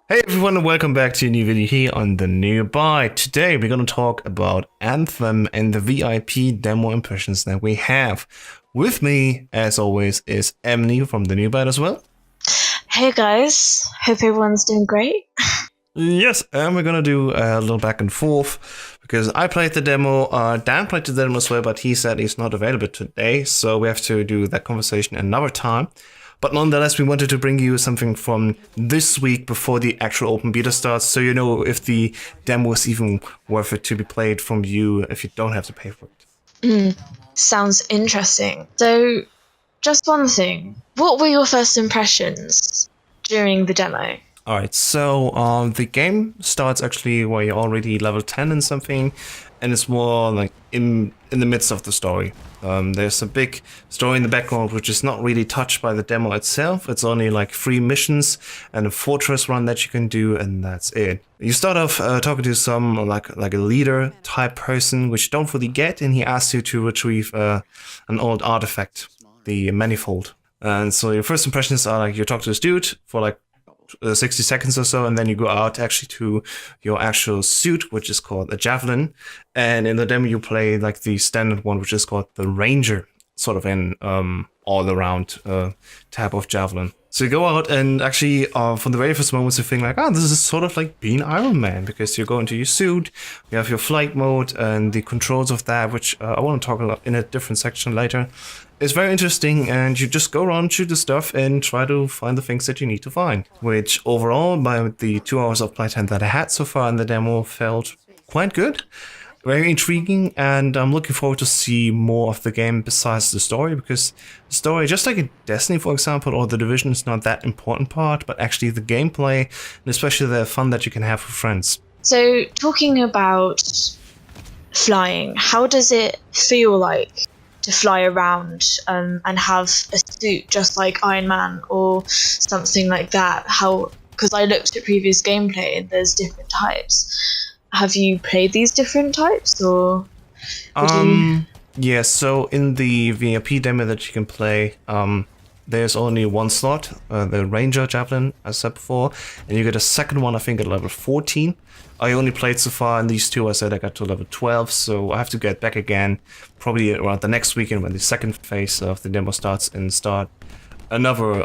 Hey everyone, and welcome back to a new video here on the new Byte. Today we're going to talk about Anthem and the VIP demo impressions that we have. With me, as always, is Emily from the new Byte as well. Hey guys, hope everyone's doing great. Yes, and we're going to do a little back and forth because I played the demo, Dan played the demo as well, but he said he's not available today, so we have to do that conversation another time. But nonetheless, we wanted to bring you something from this week before the actual open beta starts, so you know if the demo is even worth it to be played from you if you don't have to pay for it. Sounds interesting. So, just one thing. What were your first impressions during the demo? Alright, so the game starts actually where you're already level 10 and something, and it's more like in the midst of the story. There's a big story in the background which is not really touched by the demo itself. It's only like 3 missions and a fortress run that you can do, and that's it. You start off talking to some like a leader type person, which you don't fully get, and he asks you to retrieve an old artifact, the manifold. And so your first impressions are like you talk to this dude for like 60 seconds or so, and then you go out actually to your actual suit, which is called a javelin, and in the demo you play like the standard one, which is called the ranger, sort of an all-around type of javelin. So you go out and actually from the very first moments you think like, this is sort of like being Iron Man, because you go into your suit, you have your flight mode and the controls of that, which I want to talk about in a different section later. It's very interesting, and you just go around, shoot the stuff, and try to find the things that you need to find. Which overall, by the 2 hours of playtime that I had so far in the demo, felt quite good. Very intriguing, and I'm looking forward to see more of the game besides the story, because the story, just like in Destiny for example, or The Division, is not that important part, but actually the gameplay, and especially the fun that you can have with friends. So, talking about flying, how does it feel like to fly around and have a suit just like Iron Man or something like that? Because I looked at previous gameplay and there's different types. Have you played these different types, or yeah, so in the VIP demo that you can play, there's only one slot, the Ranger Javelin, as I said before, and you get a second one, I think, at level 14. I only played so far in these two. I said I got to level 12, so I have to get back again, probably around the next weekend when the second phase of the demo starts, and start another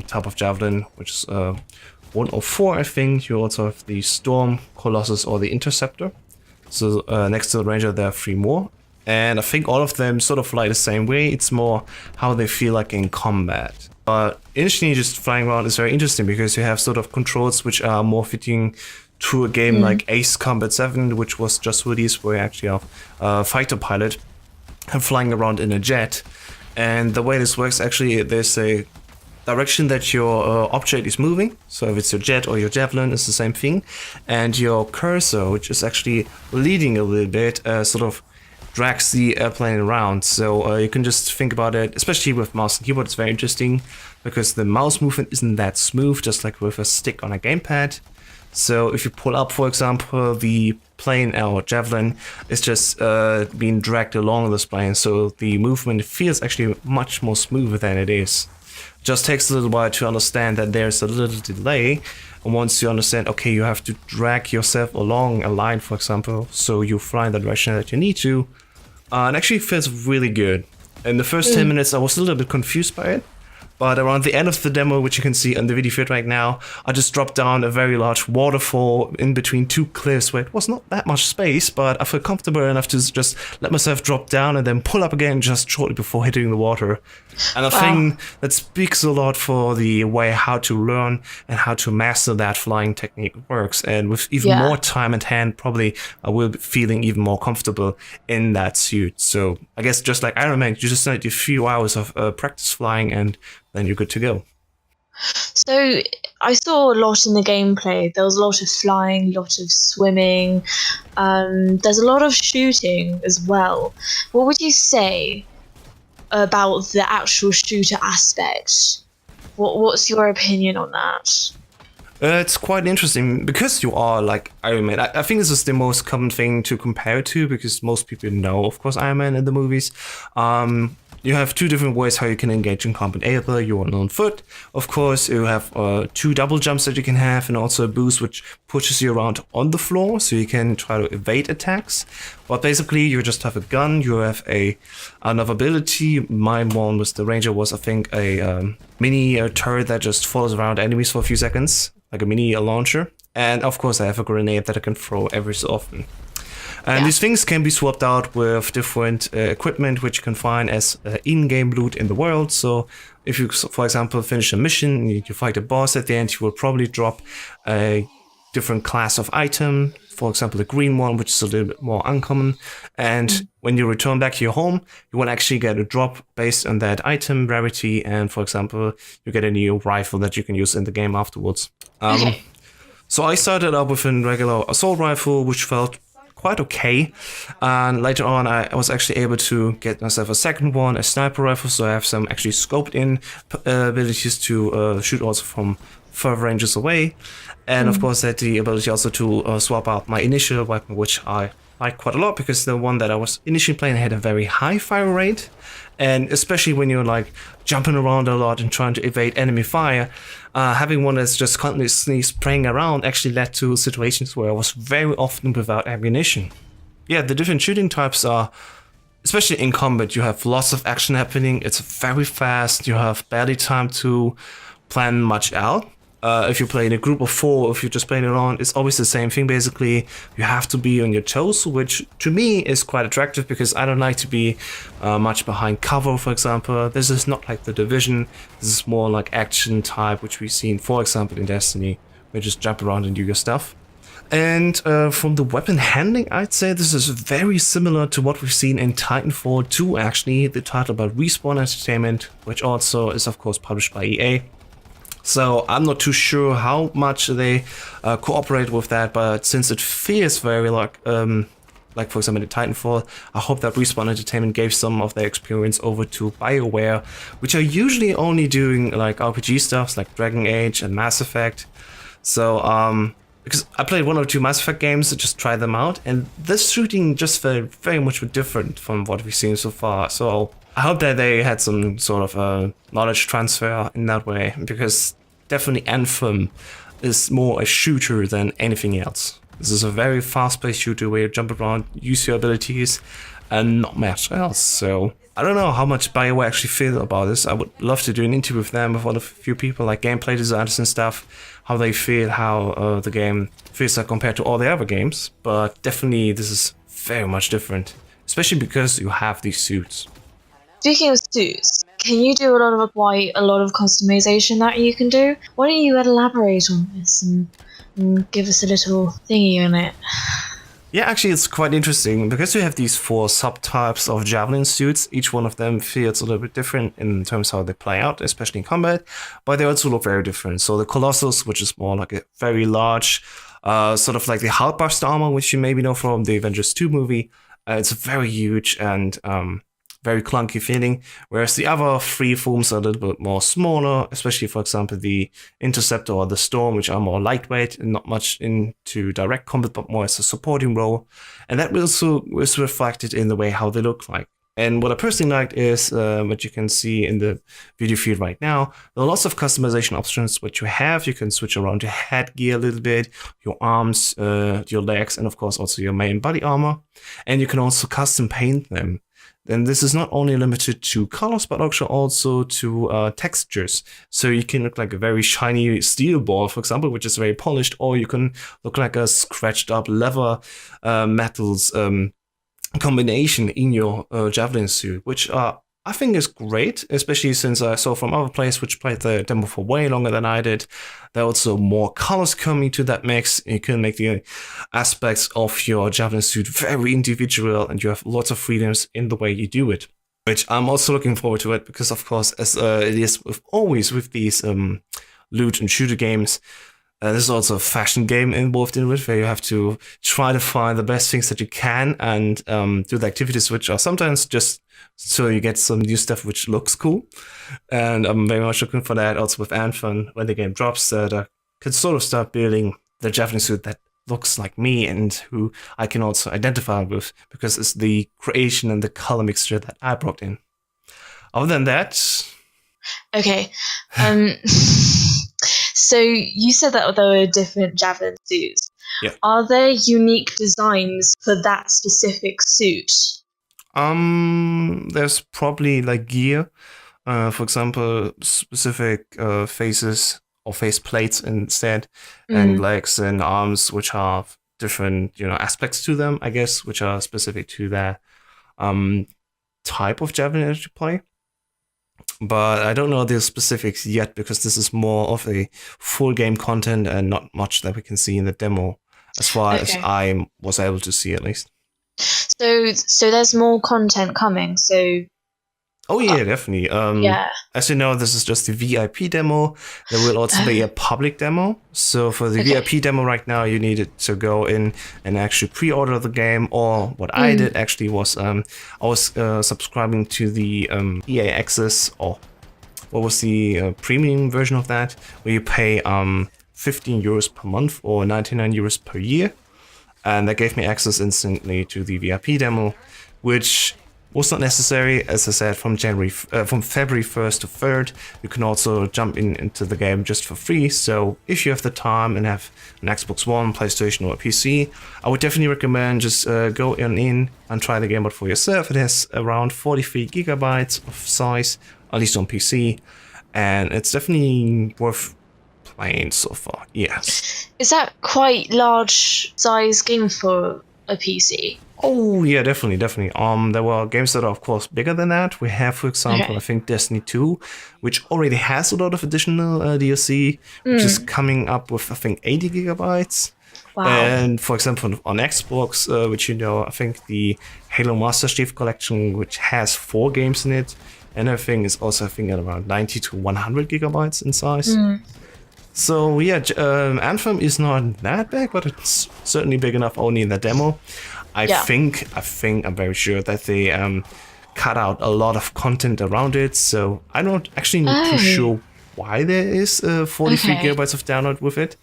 type of Javelin, which is 104, I think. You also have the Storm, Colossus, or the Interceptor. So next to the Ranger, there are 3 more. And I think all of them sort of fly the same way. It's more how they feel like in combat. But initially, just flying around is very interesting because you have sort of controls which are more fitting to a game like Ace Combat 7, which was just released, where you actually have a fighter pilot and flying around in a jet. And the way this works, actually, there's a direction that your object is moving. So if it's your jet or your javelin, it's the same thing. And your cursor, which is actually leading a little bit, sort of drags the airplane around. So you can just think about it, especially with mouse and keyboard. It's very interesting because the mouse movement isn't that smooth, just like with a stick on a gamepad. So if you pull up, for example, the plane or javelin is just being dragged along this plane, so the movement feels actually much more smoother than it is. Just takes a little while to understand that there's a little delay, and once you understand, okay, you have to drag yourself along a line, for example, so you fly in the direction that you need to, it actually feels really good. In the first 10 minutes I was a little bit confused by it, but around the end of the demo, which you can see on the video feed right now, I just dropped down a very large waterfall in between 2 cliffs where it was not that much space, but I feel comfortable enough to just let myself drop down and then pull up again just shortly before hitting the water. And I think that speaks a lot for the way how to learn and how to master that flying technique works. And with even more time at hand, probably I will be feeling even more comfortable in that suit. So I guess just like Iron Man, you just need a few hours of practice flying, and then you're good to go. So I saw a lot in the gameplay. There was a lot of flying, a lot of swimming. There's a lot of shooting as well. What would you say about the actual shooter aspect? What's your opinion on that? It's quite interesting because you are like Iron Man. I think this is the most common thing to compare to, because most people know, of course, Iron Man in the movies. you have two different ways how you can engage in combat. Either you're on foot, of course, you have 2 double jumps that you can have, and also a boost which pushes you around on the floor, so you can try to evade attacks. But basically, you just have a gun, you have another ability. My one with the Ranger was, I think, a mini turret that just follows around enemies for a few seconds, like a mini launcher. And of course, I have a grenade that I can throw every so often. And these things can be swapped out with different equipment, which you can find as in-game loot in the world. So if you, for example, finish a mission, you fight a boss at the end, you will probably drop a different class of item. For example, the green one, which is a little bit more uncommon. And when you return back to your home, you will actually get a drop based on that item rarity. And for example, you get a new rifle that you can use in the game afterwards. So I started out with a regular assault rifle, which felt quite okay, and later on I was actually able to get myself a second one, a sniper rifle, so I have some actually scoped in abilities to shoot also from further ranges away, and of course I had the ability also to swap out my initial weapon, which I like quite a lot, because the one that I was initially playing had a very high fire rate, and especially when you're like jumping around a lot and trying to evade enemy fire, having one that's just continuously spraying around actually led to situations where I was very often without ammunition. Yeah, the different shooting types are, especially in combat, you have lots of action happening, it's very fast, you have barely time to plan much out. If you play in a group of 4, if you're just playing around, it's always the same thing basically. You have to be on your toes, which to me is quite attractive, because I don't like to be much behind cover, for example. This is not like The Division. This is more like action type, which we've seen, for example, in Destiny, where you just jump around and do your stuff. And from the weapon handling, I'd say this is very similar to what we've seen in Titanfall 2, actually, the title about Respawn Entertainment, which also is, of course, published by EA. So I'm not too sure how much they cooperate with that, but since it feels very like for example in Titanfall, I hope that Respawn Entertainment gave some of their experience over to BioWare, which are usually only doing like RPG stuff like Dragon Age and Mass Effect. So because I played 1 or 2 Mass Effect games to just try them out, and this shooting just felt very much different from what we've seen so far. So I hope that they had some sort of knowledge transfer in that way, because definitely Anthem is more a shooter than anything else. This is a very fast-paced shooter where you jump around, use your abilities, and not much else. So I don't know how much BioWare actually feel about this. I would love to do an interview with them, with a few people like gameplay designers and stuff, how they feel, how the game feels like compared to all the other games. But definitely this is very much different, especially because you have these suits. Speaking of suits, can you do a lot of customization that you can do? Why don't you elaborate on this and give us a little thingy on it? Yeah, actually it's quite interesting, because you have these 4 subtypes of Javelin suits. Each one of them feels a little bit different in terms of how they play out, especially in combat, but they also look very different. So the Colossus, which is more like a very large, sort of like the Hulkbuster armor, which you maybe know from the Avengers 2 movie, it's very huge and very clunky feeling, whereas the other 3 forms are a little bit more smaller, especially, for example, the Interceptor or the Storm, which are more lightweight and not much into direct combat, but more as a supporting role. And that also is reflected in the way how they look like. And what I personally liked is what you can see in the video feed right now. There are lots of customization options which you have. You can switch around your headgear a little bit, your arms, your legs, and of course also your main body armor. And you can also custom paint them. And this is not only limited to colors, but also to textures. So you can look like a very shiny steel ball, for example, which is very polished, or you can look like a scratched up leather metals combination in your Javelin suit, which I think is great, especially since I saw from other players which played the demo for way longer than I did. There are also more colors coming to that mix. You can make the aspects of your Javelin suit very individual, and you have lots of freedoms in the way you do it, which I'm also looking forward to it, because of course, as it is always with these loot and shooter games, there's also a fashion game involved in it, where you have to try to find the best things that you can and do the activities which are sometimes just so you get some new stuff which looks cool. And I'm very much looking for that also with Anthem, when the game drops, that I can sort of start building the Javelin suit that looks like me and who I can also identify with, because it's the creation and the color mixture that I brought in. Other than that, Okay. So you said that there were different javelin suits. yeah. Are there unique designs for that specific suit? There's probably like gear, for example, specific faces or face plates instead, and legs and arms, which have different, aspects to them, I guess, which are specific to that type of javelin that you play. But I don't know the specifics yet because this is more of a full game content and not much that we can see in the demo, as far as I was able to see at least. So there's more content coming. So Oh yeah, definitely. yeah. As you know, this is just the VIP demo. There will also be a public demo. So for the VIP demo right now, you needed to go in and actually pre-order the game. Or what I did actually was I was subscribing to the EA Access, or what was the premium version of that, where you pay 15 euros per month or 99 euros per year. And that gave me access instantly to the VIP demo, which was not necessary. As I said, from February 1st to 3rd, you can also jump into the game just for free. So if you have the time and have an Xbox One, PlayStation, or a PC, I would definitely recommend just go in and try the game out for yourself. It has around 43 gigabytes of size, at least on PC, and it's definitely worth playing so far. Yes. Is that quite large size game for a PC? Oh yeah, definitely. There were games that are of course bigger than that. We have, for example, I think Destiny 2, which already has a lot of additional DLC, which is coming up with I think 80 gigabytes. Wow. And for example, on Xbox, which I think the Halo Master Chief Collection, which has 4 games in it, and everything is also I think at around 90 to 100 gigabytes in size. So yeah, Anthem is not that big, but it's certainly big enough only in the demo. I think I'm very sure that they cut out a lot of content around it. So I'm not actually too sure why there is 43 gigabytes of download with it.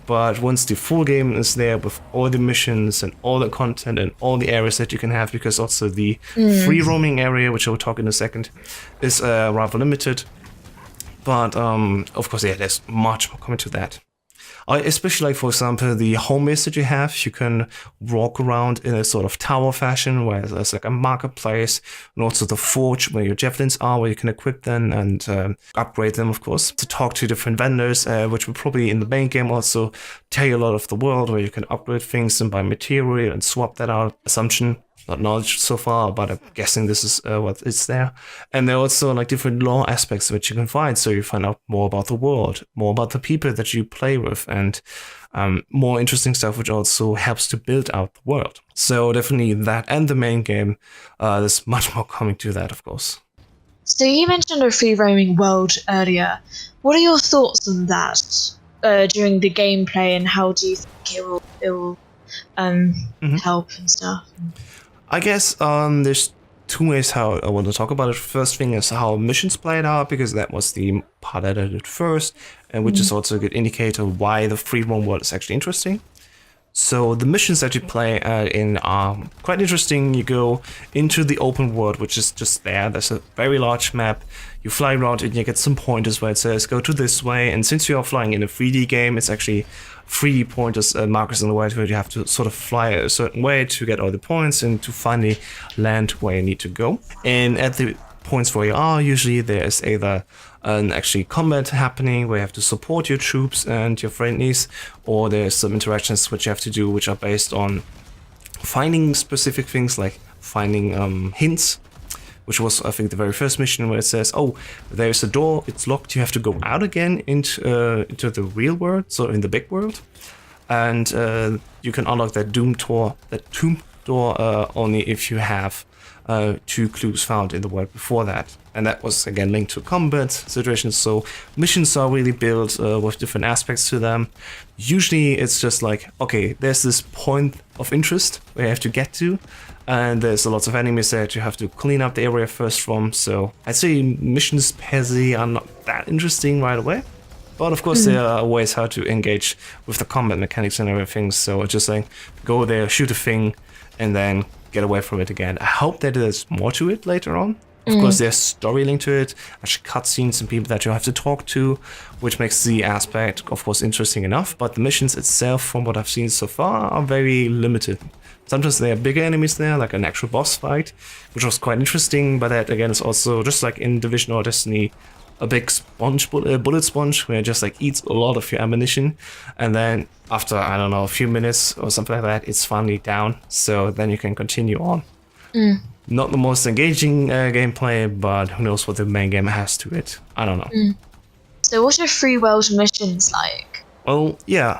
But once the full game is there with all the missions and all the content and all the areas that you can have, because also the free roaming area, which I will talk in a second, is rather limited. But of course, there's much more coming to that. Especially, like, for example, the home base that you have, you can walk around in a sort of tower fashion where there's like a marketplace, and also the forge where your javelins are, where you can equip them and upgrade them, of course, to talk to different vendors, which will probably in the main game also tell you a lot of the world, where you can upgrade things and buy material and swap that out. Assumption. Not knowledge so far, but I'm guessing this is what is there. And there are also like different lore aspects which you can find. So you find out more about the world, more about the people that you play with, and more interesting stuff which also helps to build out the world. So definitely that, and the main game, there's much more coming to that, of course. So you mentioned a free roaming world earlier. What are your thoughts on that during the gameplay, and how do you think it will help and stuff? I guess there's 2 ways how I want to talk about it. First thing is how missions played out, because that was the part that I did first, and which is also a good indicator why the free roam world is actually interesting. So the missions that you play in are quite interesting. You go into the open world, which is just there. There's a very large map. You fly around and you get some pointers where it says go to this way. And since you are flying in a 3D game, it's actually 3D pointers and markers in the way where you have to sort of fly a certain way to get all the points and to finally land where you need to go. And at the points where you are, usually there's either an actually combat happening where you have to support your troops and your friendlies, or there's some interactions which you have to do which are based on finding specific things, like finding hints, which was I think the very first mission, where it says, oh, there's a door, it's locked, you have to go out again into the real world, so in the big world, and you can unlock that tomb door only if you have 2 clues found in the world before that. And that was again linked to combat situations. So missions are really built with different aspects to them. Usually it's just like, okay, there's this point of interest where you have to get to, and there's lots of enemies that you have to clean up the area first from. So I'd say missions per se are not that interesting right away. But of course there are ways how to engage with the combat mechanics and everything. So it's just like, go there, shoot a thing, and then get away from it again. I hope that there's more to it later on. Of course, there's story linked to it, actually cutscenes and people that you have to talk to, which makes the aspect, of course, interesting enough. But the missions itself, from what I've seen so far, are very limited. Sometimes there are bigger enemies there, like an actual boss fight, which was quite interesting. But that, again, is also, just like in Division or Destiny, a big bullet sponge, where it just like eats a lot of your ammunition. And then after, I don't know, a few minutes or something like that, it's finally down. So then you can continue on. Not the most engaging gameplay, but who knows what the main game has to it. I don't know. So what are free world missions like? Well, yeah,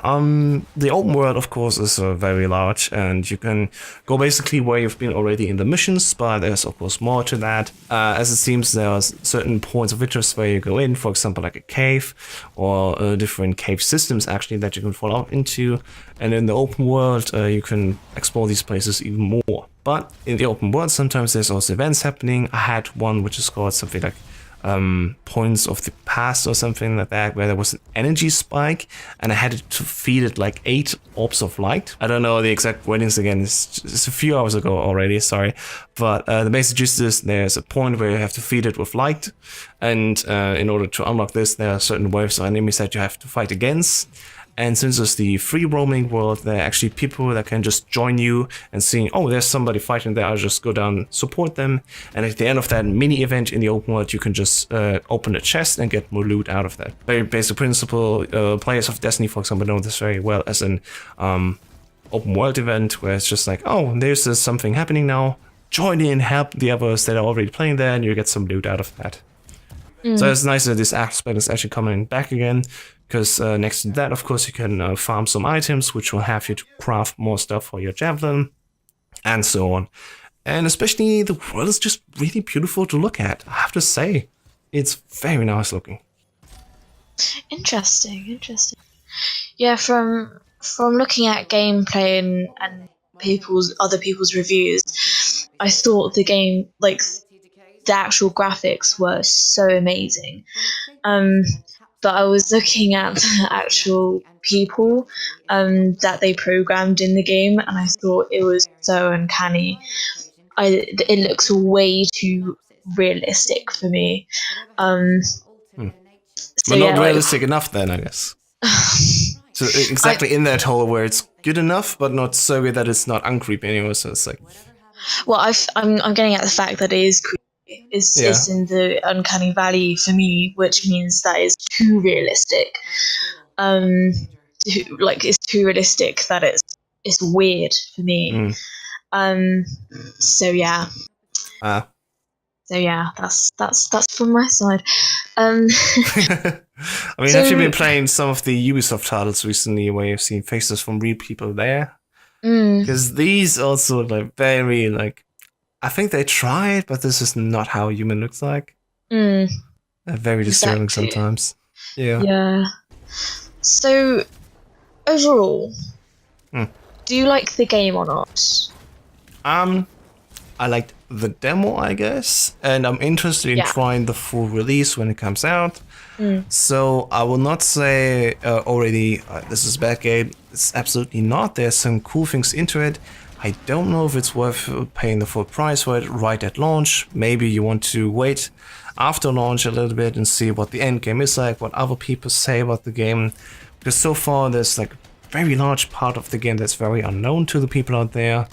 the open world, of course, is very large, and you can go basically where you've been already in the missions, but there's, of course, more to that. As it seems, there are certain points of interest where you go in, for example, like a cave, or different cave systems, actually, that you can fall out into. And in the open world, you can explore these places even more. But in the open world, sometimes there's also events happening. I had one which is called something like points of the past or something like that, where there was an energy spike and I had to feed it like 8 orbs of light. I don't know the exact wordings again, it's a few hours ago already, sorry. But the basic gist is there's a point where you have to feed it with light, and in order to unlock this, there are certain waves of enemies that you have to fight against. And since it's the free roaming world, there are actually people that can just join you and seeing, oh, there's somebody fighting there, I'll just go down and support them. And at the end of that mini event in the open world, you can just open a chest and get more loot out of that. Very basic principle. Players of Destiny, for example, know this very well as an open world event, where it's just like, oh, there's something happening now. Join in, help the others that are already playing there, and you get some loot out of that. So it's nice that this aspect is actually coming back again. Because next to that, of course, you can farm some items, which will have you to craft more stuff for your javelin, and so on. And especially, the world is just really beautiful to look at, I have to say. It's very nice looking. Interesting. Yeah, from looking at gameplay and other people's reviews, I thought the game, like, the actual graphics were so amazing. But I was looking at the actual people that they programmed in the game, and I thought it was so uncanny. It looks way too realistic for me. So but not realistic enough then, I guess. So exactly in that hole where it's good enough, but not so good that it's not uncreepy anymore. So it's like, well, I'm getting at the fact that it is creepy. It's in the uncanny valley for me, which means that it's too realistic. It's too realistic that it's weird for me. So yeah. So yeah, that's from my side. I mean, have you been playing some of the Ubisoft titles recently, where you've seen faces from real people there? Because these also like very like. I think they tried, but this is not how a human looks like. They're very disturbing sometimes. Yeah. So, overall, do you like the game or not? I liked the demo, I guess, and I'm interested in trying the full release when it comes out. So I will not say already this is a bad game. It's absolutely not. There's some cool things into it. I don't know if it's worth paying the full price for it right at launch. Maybe you want to wait after launch a little bit and see what the end game is like, what other people say about the game. Because so far there's like a very large part of the game that's very unknown to the people out there.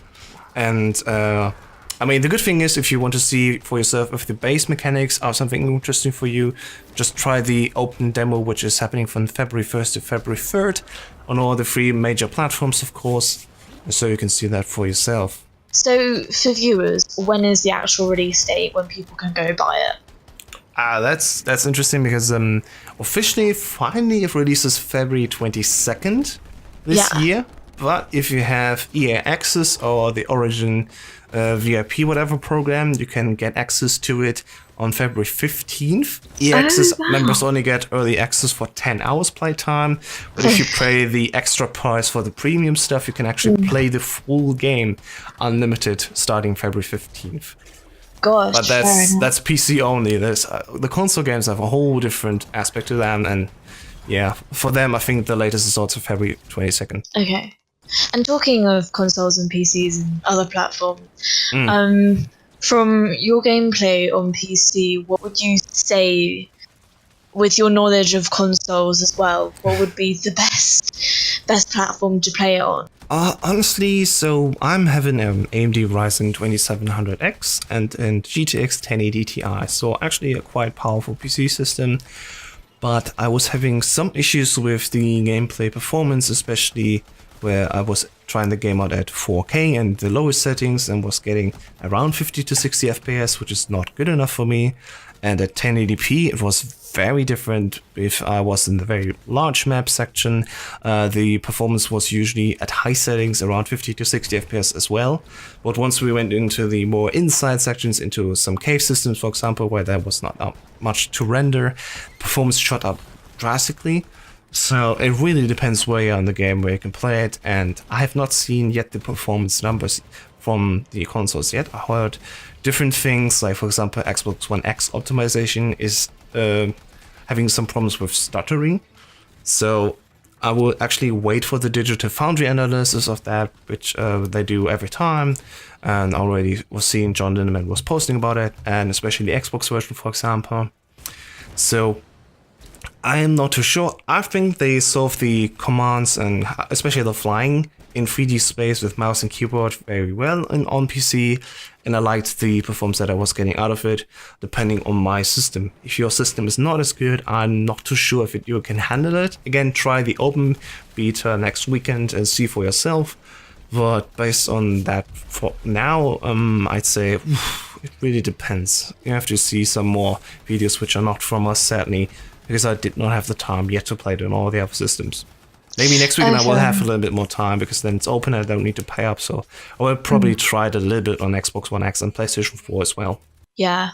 And I mean, the good thing is, if you want to see for yourself if the base mechanics are something interesting for you, just try the open demo, which is happening from February 1st to February 3rd on all the 3 major platforms, of course. So you can see that for yourself. So for viewers, when is the actual release date when people can go buy it? That's interesting because officially, finally, it releases February 22nd this year. But if you have EA Access or the Origin VIP whatever program, you can get access to it on February 15th. EA Access members only get early access for 10 hours playtime, but if you pay the extra price for the premium stuff, you can actually play the full game unlimited starting February 15th. Gosh, but that's PC only. There's the console games have a whole different aspect to them, and yeah, for them I think the latest is also February 22nd. Okay. And talking of consoles and PCs and other platforms, From your gameplay on PC, what would you say, with your knowledge of consoles as well, what would be the best platform to play it on? Honestly, so I'm having an AMD Ryzen 2700X and an GTX 1080 Ti, so actually a quite powerful PC system. But I was having some issues with the gameplay performance, especially where I was trying the game out at 4K and the lowest settings and was getting around 50 to 60 FPS, which is not good enough for me. And at 1080p, it was very different. If I was in the very large map section, the performance was usually at high settings, around 50 to 60 FPS as well. But once we went into the more inside sections, into some cave systems, for example, where there was not much to render, performance shot up drastically. So it really depends where you're in the game, where you can play it, and I have not seen yet the performance numbers from the consoles yet. I heard different things, like for example Xbox One X optimization is having some problems with stuttering. So I will actually wait for the Digital Foundry analysis of that, which they do every time, and already was seeing John Lindemann was posting about it, and especially the Xbox version, for example. So I am not too sure. I think they solved the commands and especially the flying in 3D space with mouse and keyboard very well on PC, and I liked the performance that I was getting out of it, depending on my system. If your system is not as good, I'm not too sure if you can handle it. Again, try the open beta next weekend and see for yourself. But based on that for now, I'd say it really depends. You have to see some more videos which are not from us, sadly, because I did not have the time yet to play it on all the other systems. Maybe next weekend I will have a little bit more time, because then it's open and I don't need to pay up. So I will probably try it a little bit on Xbox One X and PlayStation 4 as well. Yeah.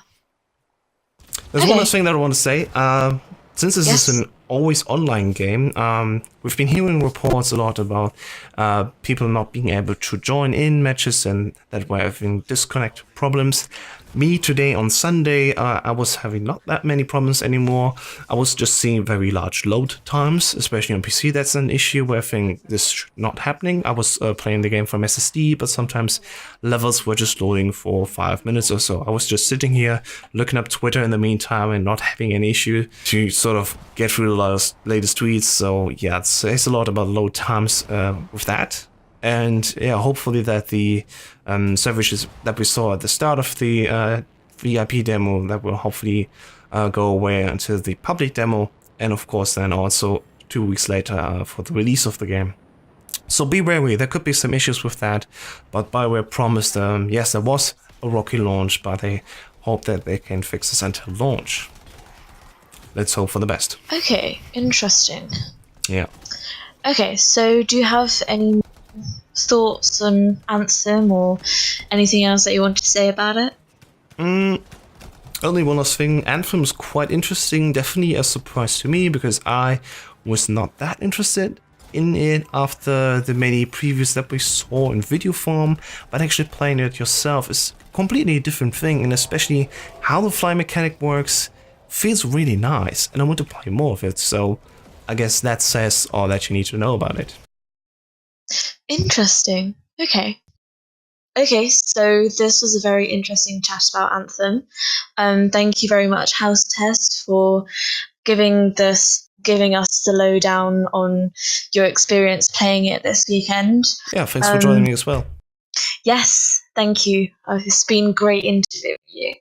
There's one last thing that I want to say. Since this is an always online game, we've been hearing reports a lot about people not being able to join in matches and that we're having disconnect problems. Me today on Sunday, I was having not that many problems anymore. I was just seeing very large load times, especially on PC. That's an issue where I think this is not happening. I was playing the game from SSD, but sometimes levels were just loading for 5 minutes or so. I was just sitting here looking up Twitter in the meantime and not having any issue to sort of get through the latest tweets. So yeah, it says a lot about load times with that. And yeah, hopefully that the services that we saw at the start of the VIP demo, that will hopefully go away until the public demo, and of course then also 2 weeks later for the release of the game. So be wary, there could be some issues with that, but BioWare promised, yes, there was a rocky launch, but they hope that they can fix this until launch. Let's hope for the best. Okay, interesting. Yeah. Okay, so do you have any thoughts on Anthem or anything else that you want to say about it? Only one last thing. Anthem's quite interesting, definitely a surprise to me, because I was not that interested in it after the many previews that we saw in video form, but actually playing it yourself is completely a different thing, and especially how the fly mechanic works feels really nice, and I want to play more of it, so I guess that says all that you need to know about it. Interesting. Okay, so this was a very interesting chat about Anthem. Thank you very much, House Test, for giving us the lowdown on your experience playing it this weekend. Yeah, thanks for joining me as well. Yes, thank you. It's been great interviewing you.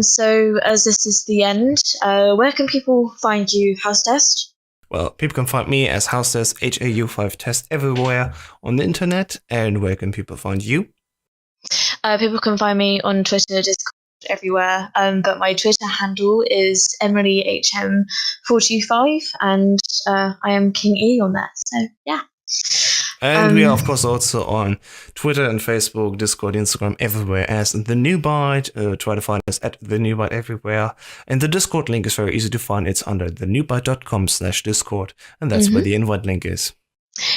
So as this is the end, where can people find you, House Test? Well, people can find me as House Test, HAU5Test everywhere on the internet. And where can people find you? People can find me on Twitter, Discord, everywhere. But my Twitter handle is EmilyHM425, and I am King E on there. So yeah. And we are, of course, also on Twitter and Facebook, Discord, Instagram, everywhere as The New Byte. Try to find us at The New Byte everywhere. And the Discord link is very easy to find. It's under thenewbyte.com/Discord. And that's where the invite link is.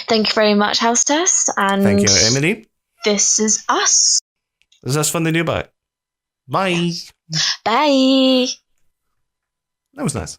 Thank you very much, House Test. And thank you, Emily. This is us. This is us from The New Byte. Bye. Bye. That was nice.